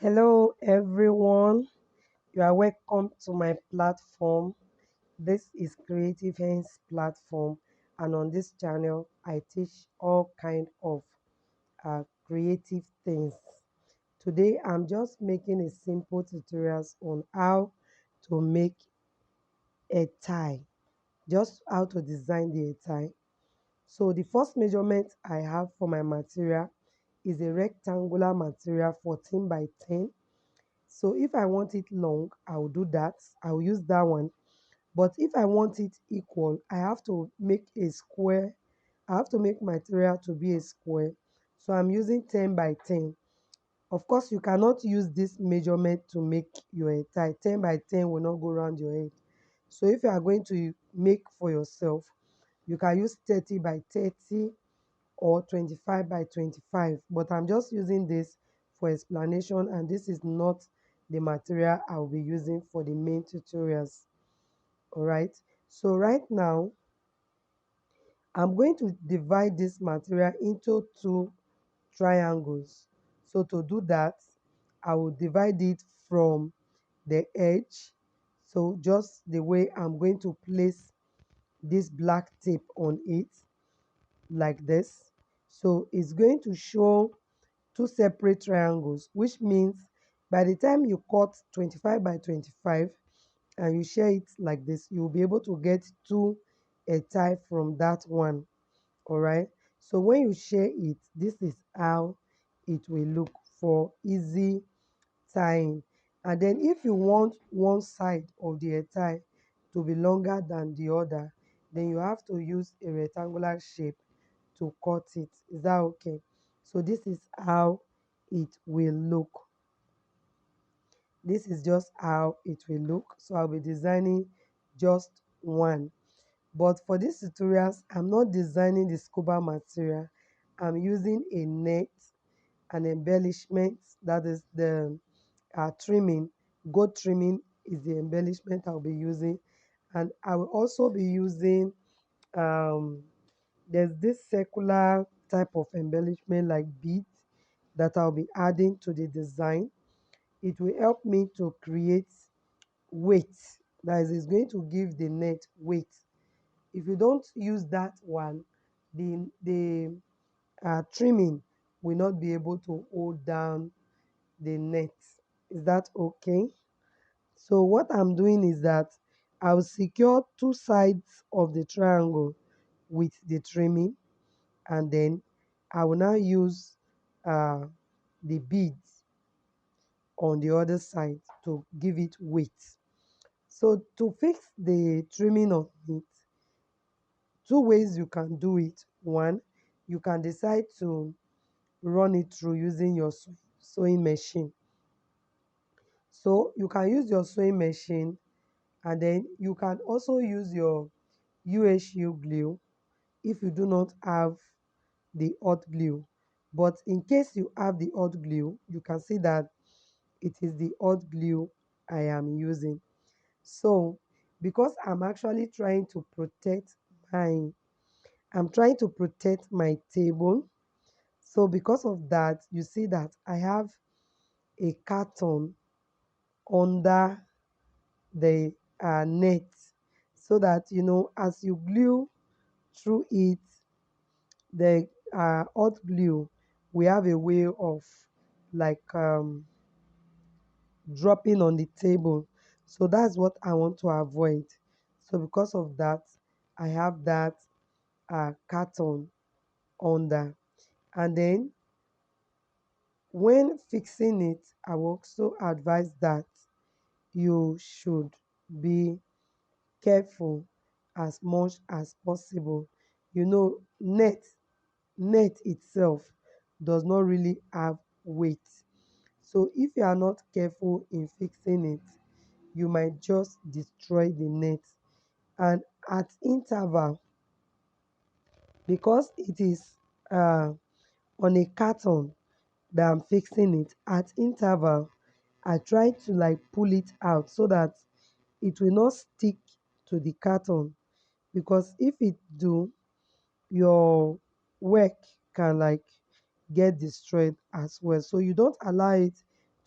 Hello, everyone. You are welcome to my platform. This is Creative Hands platform, and on this channel, I teach all kind of creative things. Today, I'm just making a simple tutorials on how to make a tie, just how to design the tie. So the first measurement I have for my material is a rectangular material 14 by 10. So if I want it long, I'll do that. I'll use that one. But if I want it equal, I have to make a square. I have to make material to be a square. So I'm using 10 by 10. Of course, you cannot use this measurement to make your head tie. 10 by 10 will not go around your head. So if you are going to make for yourself, you can use 30 by 30 or 25 by 25, but I'm just using this for explanation, and this is not the material I'll be using for the main tutorials. All right, so right now I'm going to divide this material into two triangles. So to do that, I will divide it from the edge, so just the way I'm going to place this black tape on it, like this. So it's going to show two separate triangles, which means by the time you cut 25 by 25 and you share it like this, you'll be able to get two a tie from that one. All right, so when you share it, this is how it will look for easy tying. And then if you want one side of the tie to be longer than the other, then you have to use a rectangular shape to cut it. Is that okay? So this is how it will look. This is just how it will look. So I'll be designing just one. But for these tutorials, I'm not designing the scuba material. I'm using a net, an embellishment, that is the trimming. Goat trimming is the embellishment I'll be using. And I will also be using um, there's this circular type of embellishment like beads that I'll be adding to the design. It will help me to create weight. That is, it's going to give the net weight. If you don't use that one, the trimming will not be able to hold down the net. Is that okay? So what I'm doing is that I'll secure two sides of the triangle with the trimming, and then I will now use uh, the beads on the other side to give it weight. So to fix the trimming of it, two ways you can do it. One, you can decide to run it through using your sewing machine. So you can use your sewing machine, and then you can also use your UHU glue if you do not have the hot glue. But in case you have the hot glue, you can see that it is the hot glue I am using. So because my I'm trying to protect my table. So because of that, you see that I have a carton under the net, so that as you glue through it, the hot glue, we have a way of like dropping on the table. So that's what I want to avoid. So because of that, I have that carton under. And then when fixing it, I will also advise that you should be careful as much as possible. Net itself does not really have weight. So if you are not careful in fixing it, you might just destroy the net. And at interval, because it is uh, on a carton that I'm fixing it, at interval, I try to like pull it out so that it will not stick to the carton, because if it do, your work can like get destroyed as well. So you don't allow it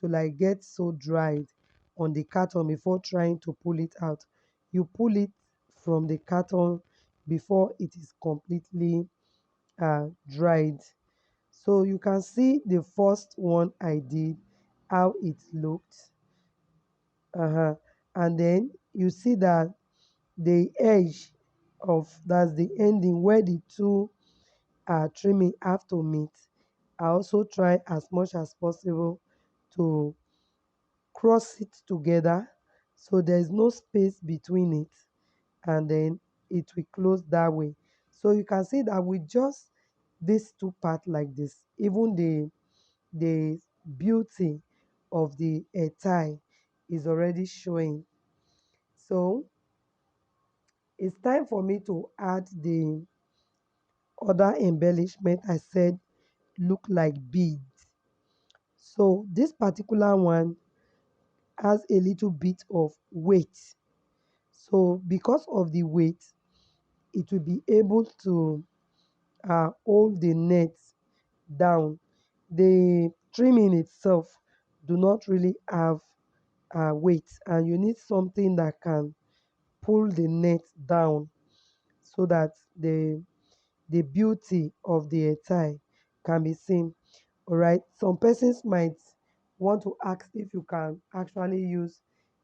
to like get so dried on the carton before trying to pull it out. You pull it from the carton before it is completely dried. So you can see the first one I did, how it looked. And then you see that the edge of that's the ending where the two trimming have to meet. I also try as much as possible to cross it together so there is no space between it, and then it will close that way. So you can see that with just this two part like this, even the beauty of the tie is already showing. So it's time for me to add the other embellishment I said look like beads. So this particular one has a little bit of weight. So because of the weight, it will be able to hold the net down. The trimming itself do not really have weight, and you need something that can pull the net down so that the beauty of the attire can be seen. All right. Some persons might want to ask if you can actually use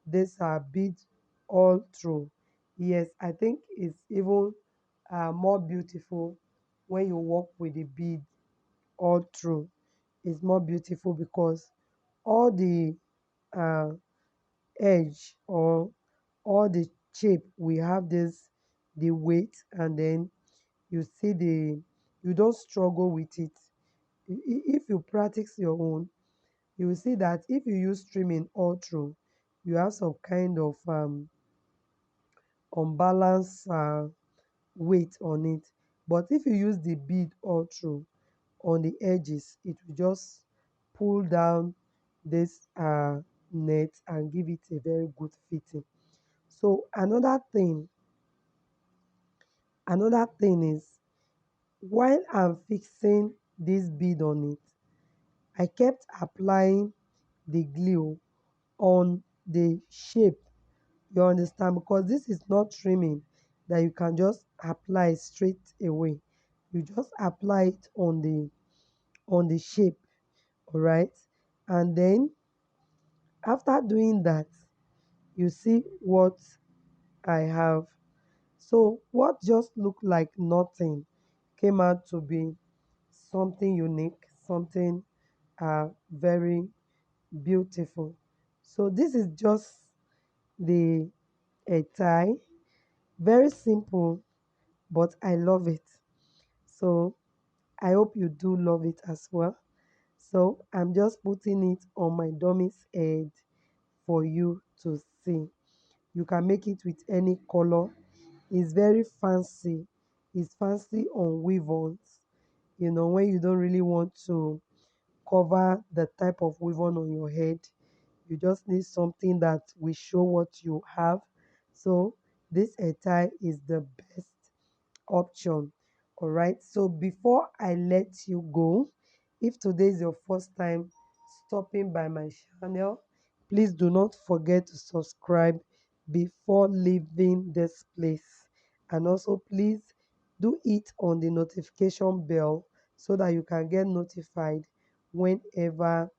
this bead all through. Yes, I think it's even more beautiful when you work with the bead all through. It's more beautiful because all the uh, edge or all the shape we have this the weight, and then you see you don't struggle with it. If you practice your own, you will see that if you use trimming all through, you have some kind of unbalanced weight on it. But if you use the bead all through on the edges, it will just pull down this net and give it a very good fitting. So another thing is, while I'm fixing this bead on it, I kept applying the glue on the shape. You understand? Because this is not trimming that you can just apply straight away. You just apply it on the shape, all right? And then after doing that, you see what I have. So what just looked like nothing came out to be something unique, something very beautiful. So this is just the a tie, very simple, but I love it. So I hope you do love it as well. So I'm just putting it on my dummy's head for you to see. You can make it with any color. It's very fancy. It's fancy on weave-ons. You know, when you don't really want to cover the type of weave-on on your head, you just need something that will show what you have. So this attire is the best option. All right. So before I let you go, if today is your first time stopping by my channel, please do not forget to subscribe before leaving this place. And also, please do it on the notification bell so that you can get notified whenever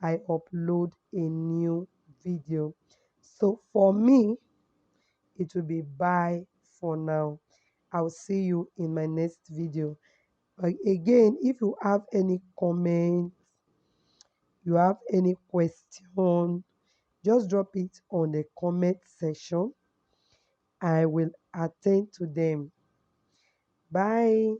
I upload a new video. So for me, it will be bye for now. I'll see you in my next video. Again, if you have any comment, you have any question, just drop it on the comment section. I will attend to them. Bye.